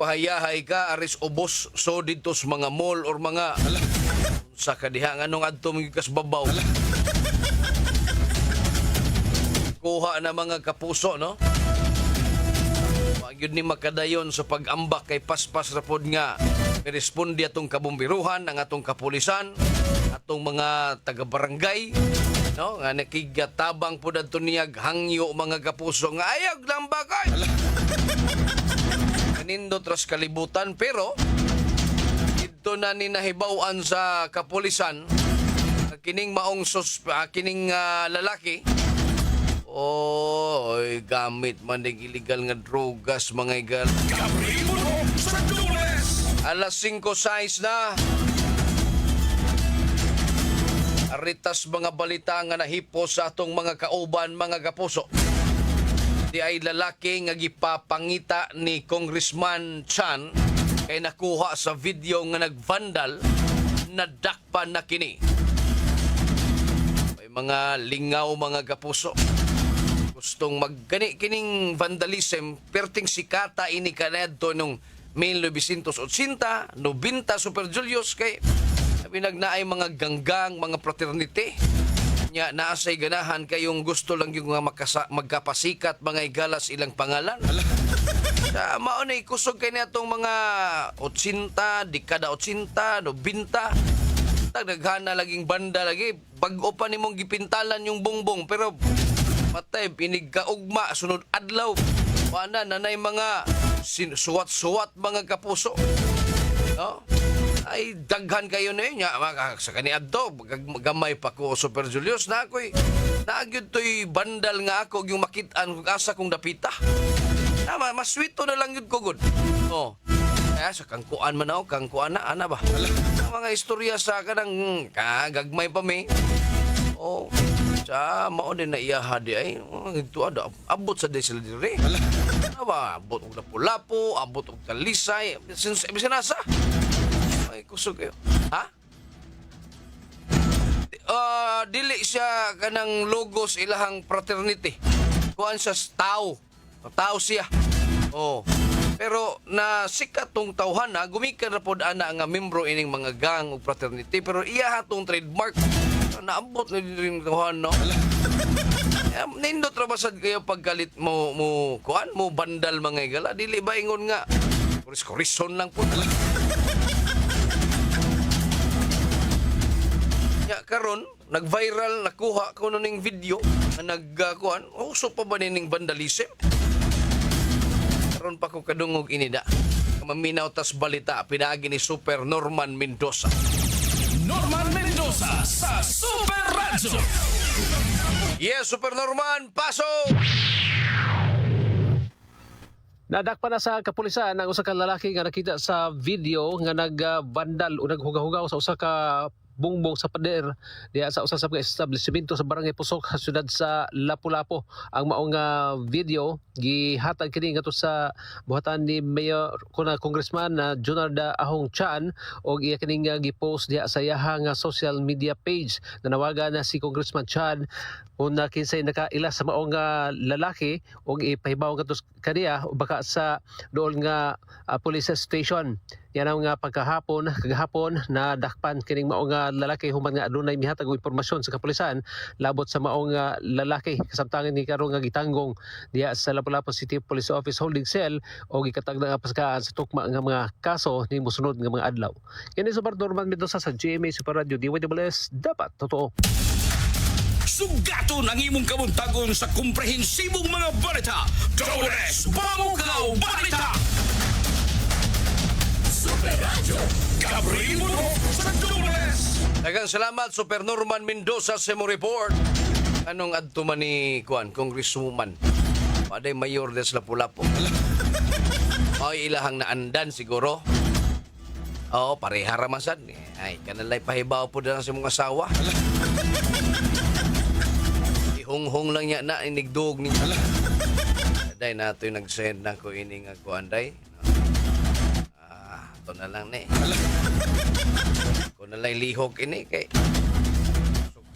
magpahayahay ka aris ubos so dito sa mga mall or mga sa kadiha nganong adto mga kasbabaw. Kuha na mga kapuso, no? Wag yun ni makadayon sa pag-ambak kay paspas rapod nga responde atong kabumbiruhan, ang atong kapulisan, atong mga taga-barangay, no? Nga nakigatabang po na niyag hangyo mga kapuso nga ayag lang bakay. Kanindot ras kalibutan pero dito na ni nahibawan sa kapulisan kining maong kining lalaki. Oy, gamit man ng illegal nga drogas mga igal. Gabriel Sandoles. Alas 5:06 na. Aritas mga balita nga nahipo sa atong mga kauban, mga kapuso. Di ay lalaki nga gipapangita ni Congressman Chan kay nakuha sa video nga nagvandal na dakpan na kini. May mga lingaw mga kapuso. Gustong maggani kining vandalism perting sikata ini kanadto nung 1980, 90 Super Julius kay pinagnaay mga ganggang, mga fraternity. Nya naasay ganahan kayong gusto lang yung magkapasikat mga igalas ilang pangalan. Sa mao na ikusog kay natong mga 80, dekada 80, 90. Daghana laging banda lagi. Bag-o pa nimong gipintalan yung bongbong pero matay pinigkaugma sunod adlaw. Wala nanay mga suwat-suwat mga kapuso. No? Ay daghan kayo na yun. Sa kaniadto, gamay pa ko Super Julius na ako'y nagyod to'y bandal nga ako yung makitaan kung asa kong dapita. Maswito na lang yun ko good. Oh. Kaya sa kangkuan man ako, kangkuan na, ana ba? Ang mga istorya sa kanang kagagmay pa may. Oh. Sa mao din na iyaha di ay ito ada abot sa day sila dire. Aba abot og lapu-lapu, abot og talisay, bisan nasa. Ay kusog kayo. Ha? Dili siya kanang logos ilahang fraternity. Kuan sa tao. Tao siya. Oh. Pero na sikat tong tawhan na gumikan ra pod ana nga membro ining mga gang ug fraternity pero iya hatong trademark naabot na din tawhan no. Nindot ra basad kayo pagkalit mo kuan mo bandal mga igala dili ba ingon nga kuris-kurison lang po. Ya karon nag-viral nakuha ko ning video na nagkuan uso pa ba ning vandalism. Karon pa ko kadungog inida. Maminaw tas balita pinaagi ni Super Norman Mendoza. Norman Mendoza sa Super Radyo. Yes, Super Norman, pasok! Nadakpan na sa kapulisan ang usa ka lalaki nga nakita sa video nga nagbandal o naghugaw-hugaw sa usa ka bungbong sa pader diya sa usa sa mga establishmento sa Barangay Pusok sa siyudad sa Lapu-Lapu. Ang maong video gihatag kini ngadto sa buhatan ni Mayor kuna Congressman na Junarda Ahong Chan og iya kini gipost diya sa iyahang social media page. Nanawagan na si Congressman Chan kung kinsay nakaila sa maong lalaki og ipahibaw ngadto kaniya o baka sa dool nga police station. Yan ang kagahapon na dakpan kining maong lalaki human nga adunay mihatag og impormasyon sa kapulisan labot sa maong lalaki kasamtangan ni karon nga gitanggong diya sa Lapu-Lapu City Police Office Holding Cell o gikatag na paskaan sa tukma nga mga kaso ni mosunod nga mga adlaw. Kini Super Norman Mendoza sa GMA Super Radio DWS dapat totoo. Sugaton ang imong kabuntagon sa komprehensibong mga balita. Doles Pamukaw Balita. Super Radio. Gabriel Sandoles. Daghang salamat Super Norman Mendoza sa mo report. Anong adto man ni kuan Congresswoman? Paday mayor des Lapu-Lapu. Ay ilahang naandan siguro. Oo, pareha ra man sad. Ay kanalay pahibaw po na sa mga asawa. Ihong-hong lang niya na inigdog ni. Day nato yung nag-send na ko ini nga kuan day. Ito na lang ni. Kung na lang lihok ini kay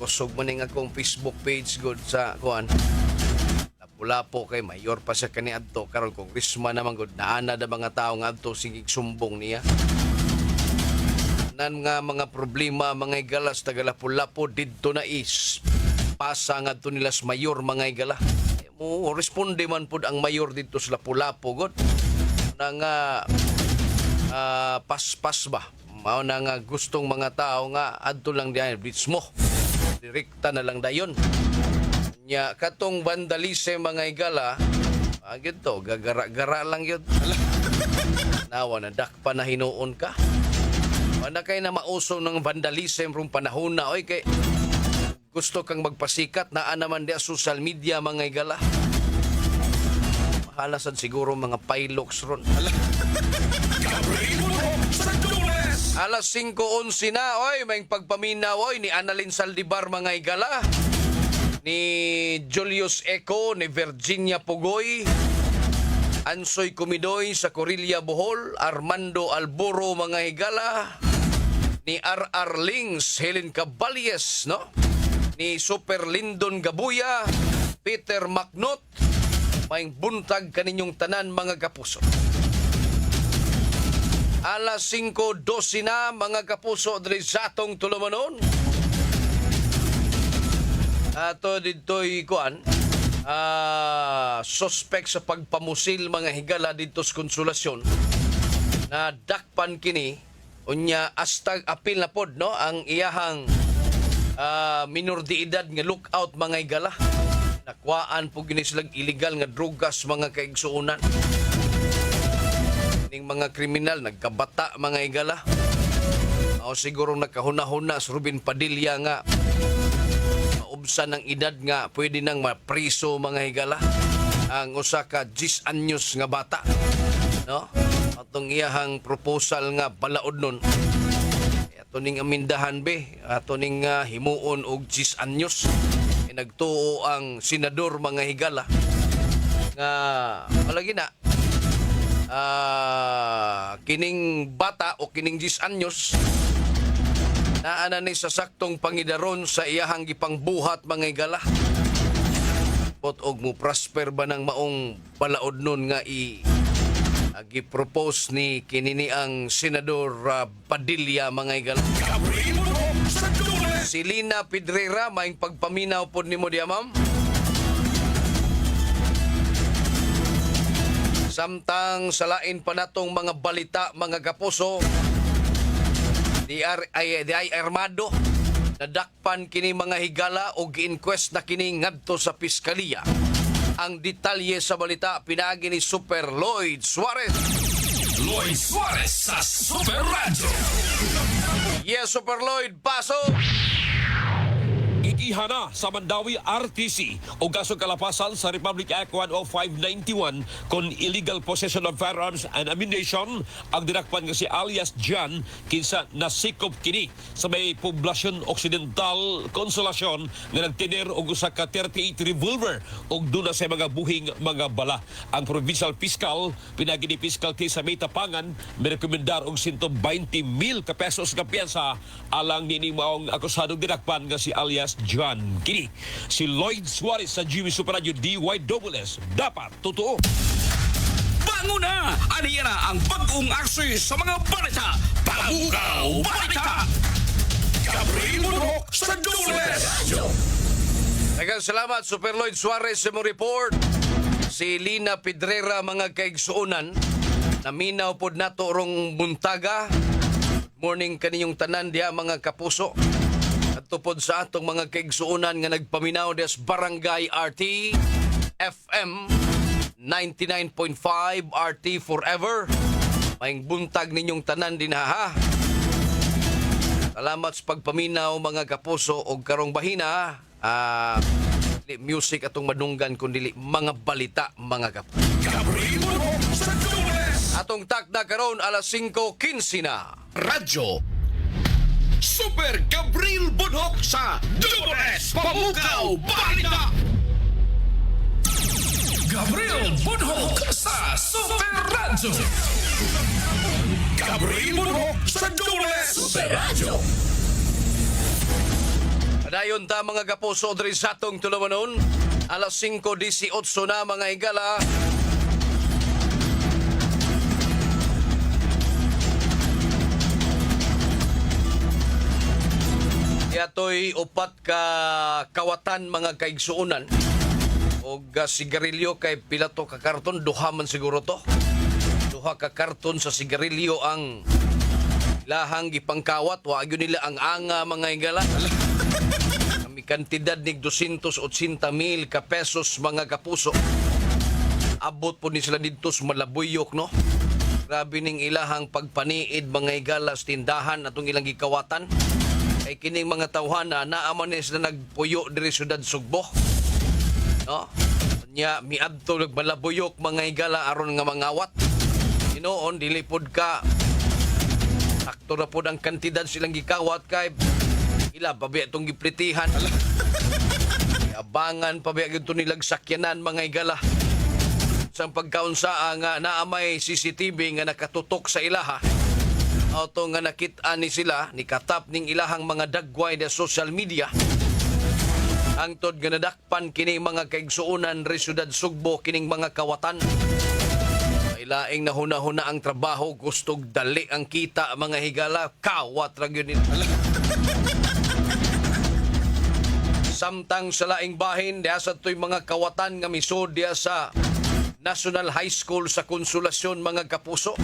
kusog mo ning akong Facebook page good sa kuan. Wala po kay mayor pa siya kaniadto karon congressman naman gud naana da mga tao nga adto sigig sumbong niya. Nan nga mga problema mga igala sa Tagalapu-Lapu didto na is pasa ngadto nila sa mayor mga igala. Mo responde man pud ang mayor didto sa Lapu-Lapu gud. Na nga paspas ba. Mao na nga gustong mga tao nga adto lang diyan blitz mo. Direkta na lang dayon. Nya katong vandalism mga igala, gito gagara-gara lang yun. Nawa na dakpa na hinuon ka. Wala kay na mauso ng vandalism rong panahon na oy kay gusto kang magpasikat na naman dia social media mga igala. Mahalasan siguro mga pilots ron. Gabriel Budhok sa Lunes. Alas 5:11 na, oy, may pagpaminaw, oy, ni Annalyn Saldivar, mga igala. Ni Julius Eco, ni Virginia Pugoy, Ansoy Kumidoy sa Corilla, Bohol, Armando Alburo, mga higala, ni R.R. Lings, Helen Caballes, no? Ni Super Lindon Gabuya, Peter Macnot, may buntag kaninyong tanan, mga kapuso. Alas 5:12 na, mga kapuso, diri sa atong tulumanon. Ato dito'y kuan, suspect sa pagpamusil mga higala dito sa Konsolasyon na dakpan kini unya astag apil na pod no ang iyahang minor de edad nga lookout mga higala. Nakuhaan po gini silang illegal nga drugas mga kaigsuunan. Ning mga kriminal nagkabata mga higala. O siguro nakahuna-huna sa Ruben Padilla nga ubsa ng edad nga pwede nang mapriso mga higala ang usa ka 10 anyos nga bata, no? Atong iyahang proposal nga balaod nun ato ning amindahan be ato ning himuon og 10 anyos nagtuo ang senador mga higala nga malagi na kining bata o kining 10 anyos naana ni sa saktong pangidaron sa iyahang gipangbuhat mga igala. Potog mo prosper ba ng maong balaod nun nga gi-propose ni kinini ang Senador Padilla mga igala. Gabriel Budhok sa Lunes. Si Lina Pedrera maing pagpaminaw pod nimo diya ma'am. Samtang salain pa natong mga balita mga kapuso. Di ay armado nadakpan kini mga higala o gi-inquest na kini ngadto sa piskalya. Ang detalye sa balita pinaagi ni Super Lloyd Suarez. Lloyd Suarez sa Super Radio. Yes, Super Lloyd, paso! Igihana sa Mandawi RTC o gasong kalapasan sa Republic Act 10591 kon illegal possession of firearms and ammunition ang dinakpan nga si alias John kinsa nasikop kini sa may poblasyon Occidental Consolacion nga nagtiner og usa ka 38 revolver og duna sa mga buhing mga bala. Ang provincial fiscal pinagi ni Fiscal T sa may tapangan merekomendar og 120,000 ka pesos nga piyansa alang nini maong akusadong dinakpan nga si alias John kini. Si Lloyd Suarez sa GV Super Radio DYSS. Dapat totoo. Bango na! Aniya na ang bagong akses sa mga balita. Pamukaw Balita! Gabriel Budhok sa Lunes. Daghang salamat Super Lloyd Suarez sa mong report. Si Lina Pedrera mga kaigsuonan naminaw pod nato rong buntaga. Morning kaninyong tanan diha mga kapuso. At tupod sa atong mga kaigsuunan nga nagpaminaw des Barangay RT FM 99.5 RT Forever. Maing buntag ninyong tanan din ha. Salamat sa pagpaminaw mga kapuso og karong bahina. Music atong madunggan kundi mga balita mga kapuso. Gabriel Budhok sa Lunes. Atong takda karon alas 5:15 na. Radyo Super Gabriel Budhok sa Lunes. Pamukaw Balita! Gabriel Budhok sa Super Radio. Gabriel Budhok sa Lunes. Super Radio. Padayon ta mga kapuso diri sa atong tulumanon. Alas 5:18 na mga higala. Yatoy upat ka kawatan mga kaigsuunan o sigarilyo kay pilato ka karton, duha man siguro to. Duha ka karton sa sigarilyo ang lahang gipangkawat, wa gyud nila ang anga mga higala. Kami kantidad nig 280,000 ka pesos mga kapuso. Abot po ni sila dito sa Malabuyok, no? Grabe ning ilahang pagpaniid mga higala sa tindahan atong ilang gikawatan. Kay kining mga tawhana naaman ni sila nagpuyo diri syudad Sugbo. No? Nya miadto Malabuyok mga higala aron nga mangawat. Hinoon dili pod ka akto na pod ang kantidad silang gikawat kay ila pabi atong giplitihan. Abangan pabi gyud nilag sakyanan mga higala. Sa pagkaunsa nga naamay CCTV nga nakatutok sa ilaha. Auto nga nakit-an ni sila, nikatap ning ilahang mga dagway na social media. Ang tod nga nadakpan kining mga kaigsuunan ri syudad Sugbo kining mga kawatan. Ilaing nahuna-huna ang trabaho, gustog dali ang kita mga higala, kawat ra gyud nila. Samtang sa laing bahin, diya sa to'y mga kawatan nga misod diya sa National High School sa Konsolasyon mga kapuso.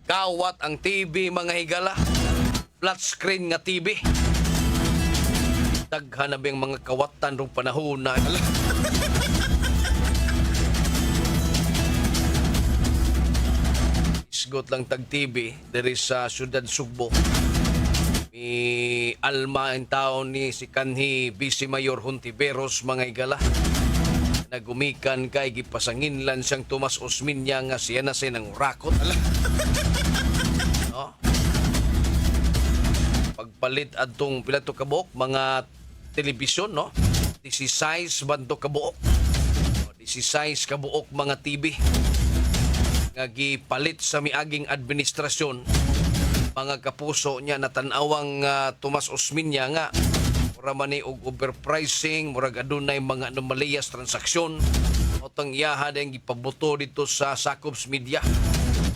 Kawat ang TV mga higala, flat screen nga TV. Daghan na bang mga kawatan rong panahon na. Isgot lang tag TV diri sa syudad Sugbo. May alma ang taon ni si kanhi Vice Mayor Hontiveros mga higala. Nagumikan kay gipasanginlan siyang Tomas Osminya nga siya na ng rakot. No? Pagpalit adtong pila to kabuok mga telebisyon, no? 16 banto kabuok. 16 kabuok mga TV nga gipalit sa miaging administrasyon. Mga kapuso niya natanawang Tomas Osminya nga mura og overpricing, murag adunay mga anomaliyas transaksyon. O tang iyaha dahil gipabuto dito sa Sakops Media.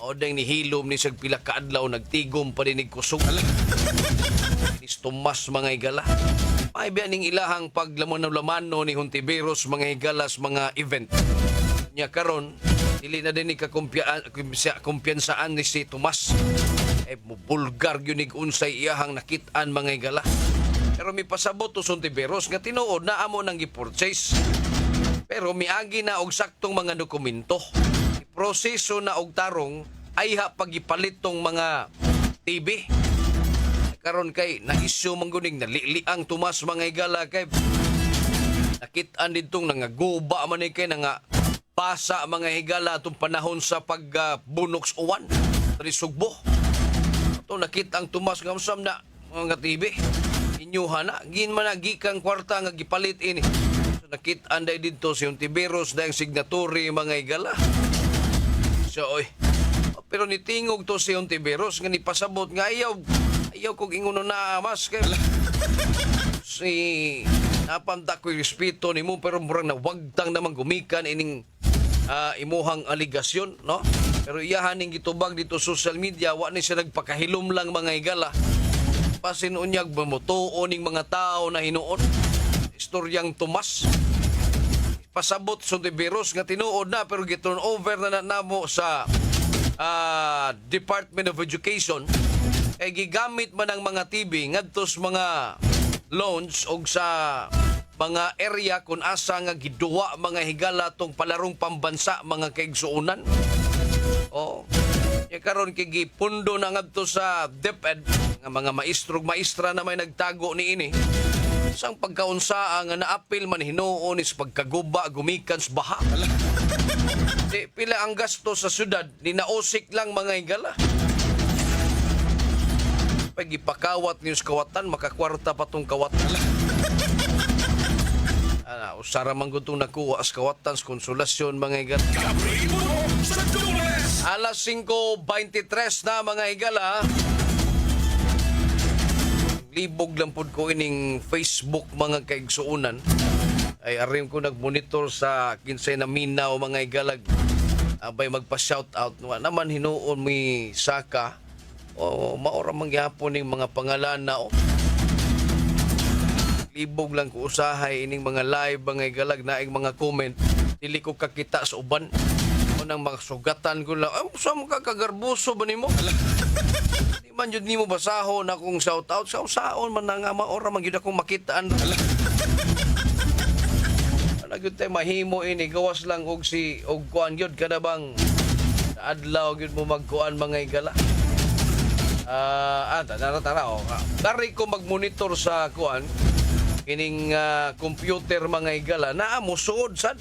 O dahil nihilom ni sag pila kaadlaw, nagtigom pa din kusog. Inis Tomas mga higala. Ay biya ning ilahang paglamon-lamano ni Hontiveros mga higalas mga event. Nya karon dili na din ni kumpiyansaan ni si Tomas. Bulgar yun unsay iyahang nakit-an mga higala. Pero may pasabot to Hontiveros nga tinuod na amo nang gi-purchase. Pero miagi na og saktong mga dokumento. Proseso na og tarong ay pagipalit tong mga TV. Karon kay na-issue mangguning naliliang Tomas mga higala kay nakit-an ditong nangaguba man kay nga pasa mga higala atong panahon sa pagbunoks uwan sa Sugbo. Ito nakita ang Tomas nga usam na mga TV. Inyuha na, gin man nagikang kwarta nga gipalit ini. So, nakit-an day dito si Hontiveros dahil signatory mga higala. So, oy. Pero nitingog to si Hontiveros nga nipasabot nga ayaw kong inguno na mas kay si napamta ko'y respeto ni mo pero murang nawagtang naman gumikan ining imuhang aligasyon, no? Pero iyahaning gitubag dito social media, wa ni siya nagpakahilom lang mga higala. Pasinunyag mamutuo ning mga tao na hinuon. Istoryang Tomas. Pasabot sa Hontiveros nga tinuod na pero giturn over na namo sa Department of Education. Kay gigamit man ang mga TV ngadtos mga loans og sa mga area kung asa nga giduwa mga higala tong palarong pambansa mga kaigsuunan. Oh. Ya karon kay gipundo na ngadto sa DepEd nga mga maistra na may nagtago ni ini. Sang pagkaunsa nga naapil man hinuon is pagkaguba gumikan sa baha. Di pila ang gasto sa syudad, ni nausik lang mga higala. Pag ipakawat niyo sa kawatan, makakwarta pa tong kawatan. Usara man gutong nakuha sa kawatan sa Konsolasyon mga higala. Alas 5:23 na mga higala. Libog lang po ko ining Facebook mga kaigsuunan. ay arim ko nagmonitor sa kinsay na minaw mga igalag. Abay magpa-shout out naman hinuon mi saka o maora mangyapon ning mga pangalan na libog lang ko usahay ining mga live mga igalag na mga comment dili ko kakita sa uban o nang mga sugatan ko lang sa mga kagarbuso ba nimo di man jud nimo basahon akong shout out sa usaon man nga maora man gyud akong makitaan gyud tay mahimo ini gawas lang og kuan gyud kada bang sa adlaw gyud mo magkuan mga igala. Tara o. Dari ko magmonitor sa kuan kining computer mga igala na musod sad.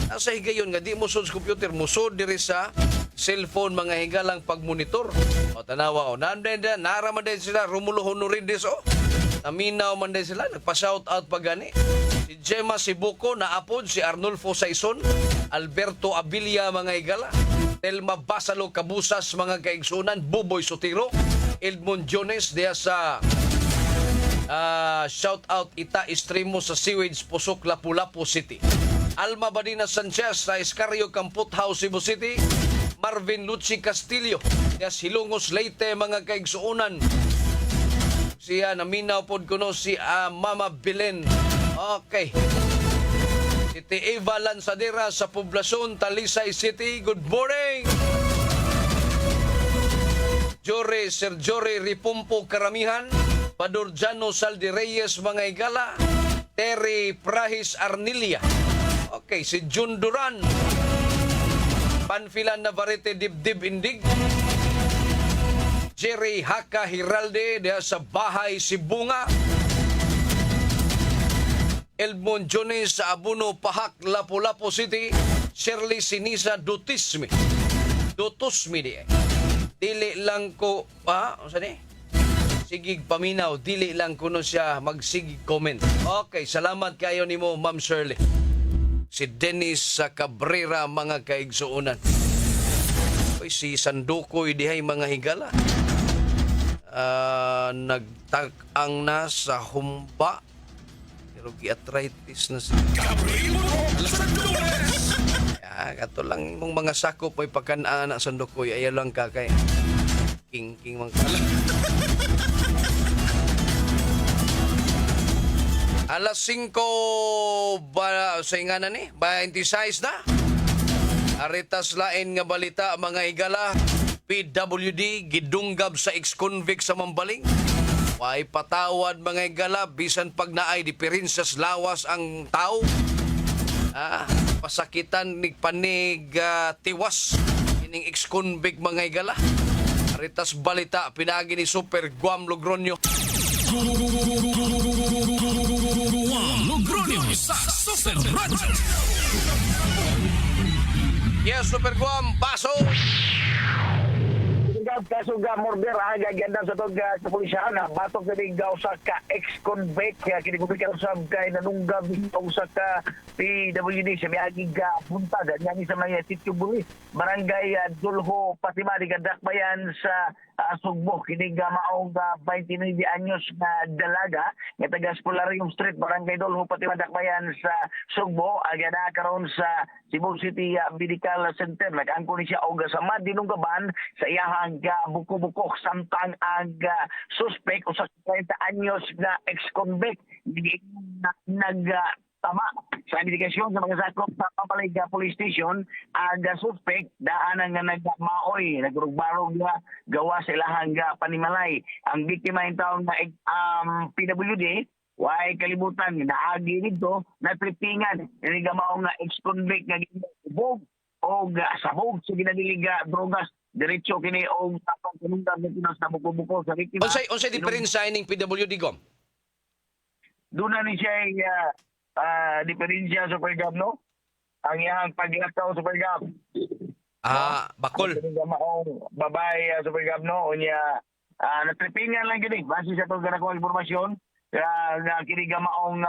Nasa higayon nga di musod sa computer, musod diri sa cellphone mga higalang pagmonitor. O tanawa o naraman din sila Romulo Honorindes o. Naminaw man din sila nagpa-shout out pa gani. Si Gemma Sibuco naapod, si Arnulfo Saison, Alberto Abilia mga igala, Telma Basalo Cabusas mga kaigsunan, Buboy Sotiro, Edmond Jones diya sa shout out Ita Estremo sa Sewage Pusok Lapu-Lapu City. Alma Badina Sanchez sa Escario Camput House Cebu City, Marvin Lucci Castillo diya Hilongos Leyte mga kaigsunan. Siya naminaw pod kuno si Mama Belen. Okay. Si Eva Lanzadera sa poblasyon Talisay City. Good morning. Sir Jory Ripumpo Karamihan, Padorjano Saldi Reyes mga igala, Terry Prahis Arnilia. Okay, si Jun Duran, Panfilan Navarrete Dibdib Indig, Jerry Haka Hiralde diya sa Bahay Sibunga, Elmon Jones sa Abuno Pahak Lapu-Lapu City, Shirley Sinisa Dutusmi diya. Dili lang ko sigig paminaw, dili lang kuno siya magsigig comment. Okay, salamat kayo nimo Ma'am Shirley. Si Dennis sa Cabrera mga kaigsuonan. Si Sandukoy dihay mga higala. Nagtag-ang na sa humba. Pero arthritis na siya. Kato lang mong mga sakop ay pagkanaan na Sandukoy. Ayaw lang kakay. King mga Alas 5 ba sa ingana ni? 26 na. Aritas lain nga balita mga igala. PWD gidunggab sa ex-convict sa Mambaling. Way patawad mga igala bisan pag naay diferensas lawas ang tao. Pasakitan ni panig tiwas ining ex-convict mga igala. Aritas balita pinagi ni Super Guam Logronyo. Logronyo sa Super Radio. Yes, Super Guam, paso! Kaso ga murder gaganda sa tog sa pulisya na batok sa ligaw sa ka ex-convict kaya kinikubikan sa kay nanunggab sa ka PWD sa miagi ga punta ganyan sa mga sitio Buli barangay Dulho Patimari Dakbayan sa Sugbo kini ga maong 29 anyos na dalaga nga taga Spolarium Street barangay Dulho Patimari Dakbayan sa Sugbo aga na karon sa Cebu City Medical Center nag-angko ni siya og sa madinunggaban sa iyahang buko-buko samtang ang suspect o sa 30 anyos na ex-convict nagtama sa investigasyon sa mga sakop sa Pampalay Police Station ang suspect daan nga nagmaoy nagrugbarog nga gawa sa ilahang panimalay ang biktima yung taong na PWD way kalibutan naagi dito na tripingan ini gamao nga ex-convict nga gibog o sabog sa ginadiliga drogas diretso kini og tapang kanundan na sa buko-buko sa biktima. Unsay diferensya ning PWD Gom? Doon na ni siya diferensya sa Pergam, no? Ang iyang paglakaw sa Pergam. Bakol. Ang babae sa Pergam, no? Unya, natripingan lang gini. Base sa itong ganakong informasyon, na kinigamaong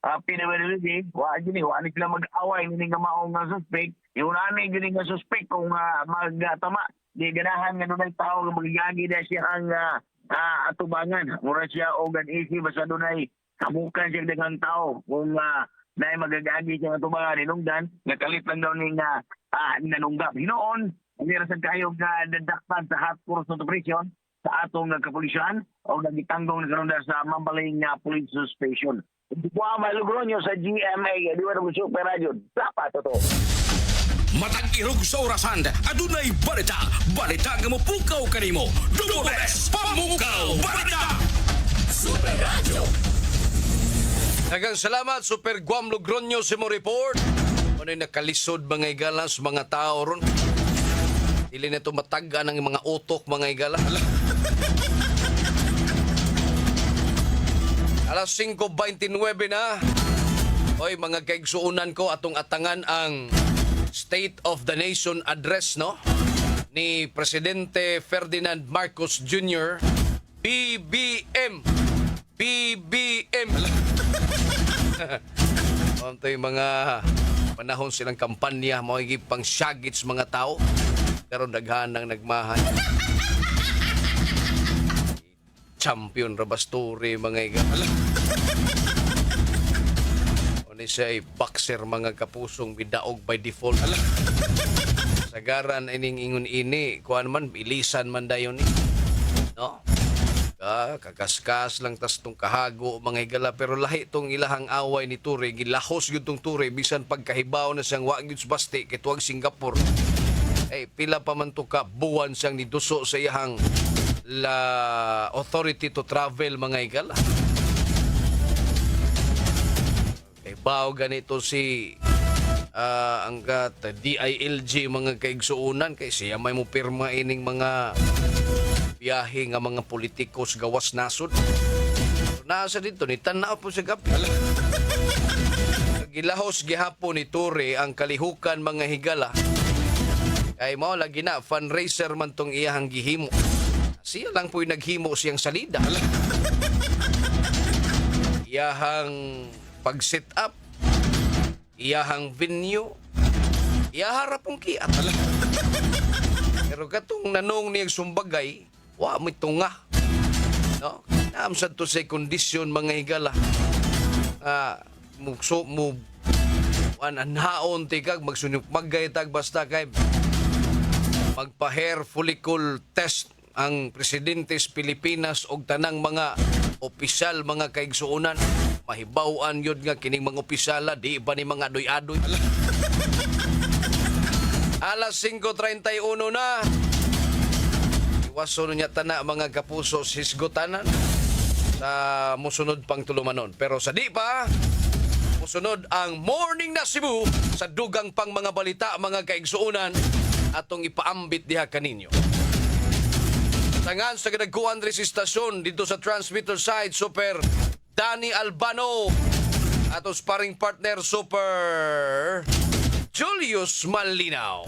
PWD, wala sila mag-away, kinigamaong suspect. Yung namin gini nga suspect kung magtama, di ganahan nga doon ay tao, magyagi na siya ang atubangan. Mura siya o gan-isi, basta doon ay kamukan siya daghang tao kung na magagagi siya nga tubangan hinungdan nakalit lang daw ni nanunggab hinoon nira sa kayo nga dadakpan sa hot course of operation sa atong kapulisan o nagitanggong na karon sa Mambaling Police Station. Hindi po ang Logronyo sa GMA, di ba na Super Radio? Dapat totoo. Matag irog sa orasan, adunay balita, balita nga mopukaw kanimo. Dores Pamukaw Balita. Super Radio. Daghang salamat, Super Guam Logronyo sa mo report. Ano yung nakalisod mga igala sa mga tao ron? Dili na ito mataga ng mga utok mga igala. Alas 5:29 na. Oy, mga kaigsuunan ko, atong atangan ang State of the Nation Address, no? Ni Presidente Ferdinand Marcos Jr. BBM. BBM. Ito yung mga panahon silang kampanya, mga pang syagits mga tao. Pero daghanang nagmahan. Champion Rabasturi mga igala. Ano siya ay boxer mga kapusong bidaog by default. Sagaran ining ingon ini, kuan man bilisan man dayon ni. No? Kakaskas lang tas tong kahago mga igala pero lahi tong ilahang away ni Ture gilahos gyud tong Ture bisan pagkahibaw na siyang wa gyud basti kay tuwag Singapore. Pila pa man to ka buwan siyang niduso sa iyang la authority to travel mga igala. Bao ganito si ang DILG mga kaigsuunan kay siya may mo pirma ining mga biyahe nga mga politikos gawas nasod. Nasa dito ni tanaw po sa gabi. Gilahos gihapon ni Ture ang kalihukan mga higala. Kay mao lagi na fundraiser man tong iyahang gihimo. Siya lang po'y naghimo siyang salida. Iyahang pag-sit up, iyahang venue, iyaharap pong kiat. Pero katong nanong niyang sumbagay, wa may tunga. No? Naamsad to sa kondisyon mga higala. Anhaon tikag, magsunyok maggaytag basta kay magpa-hair follicle test ang presidentes Pilipinas og tanang mga opisyal mga kaigsuunan. Mahibaw-an yun nga kining mga opisyala di ba ni mga adoy-adoy. Alas 5:31 na. Iwaso niya tana mga kapuso sisgotanan sa musunod pang tulumanon. Pero sa di pa musunod ang Morning na Cebu sa dugang pang mga balita mga kaigsuunan atong ipaambit diha kaninyo. Tangan sa kadagkuan rin si stasyon dito sa transmitter side, Super Danny Albano. Ato sparring partner, Super Julius Malinaw.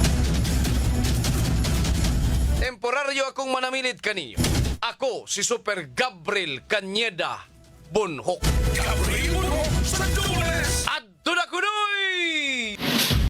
Temporaryo akong manamilit kaninyo. Ako si Super Gabriel Cañeda Bunhok. Gabriel Bunhok sa Dores. At doon ako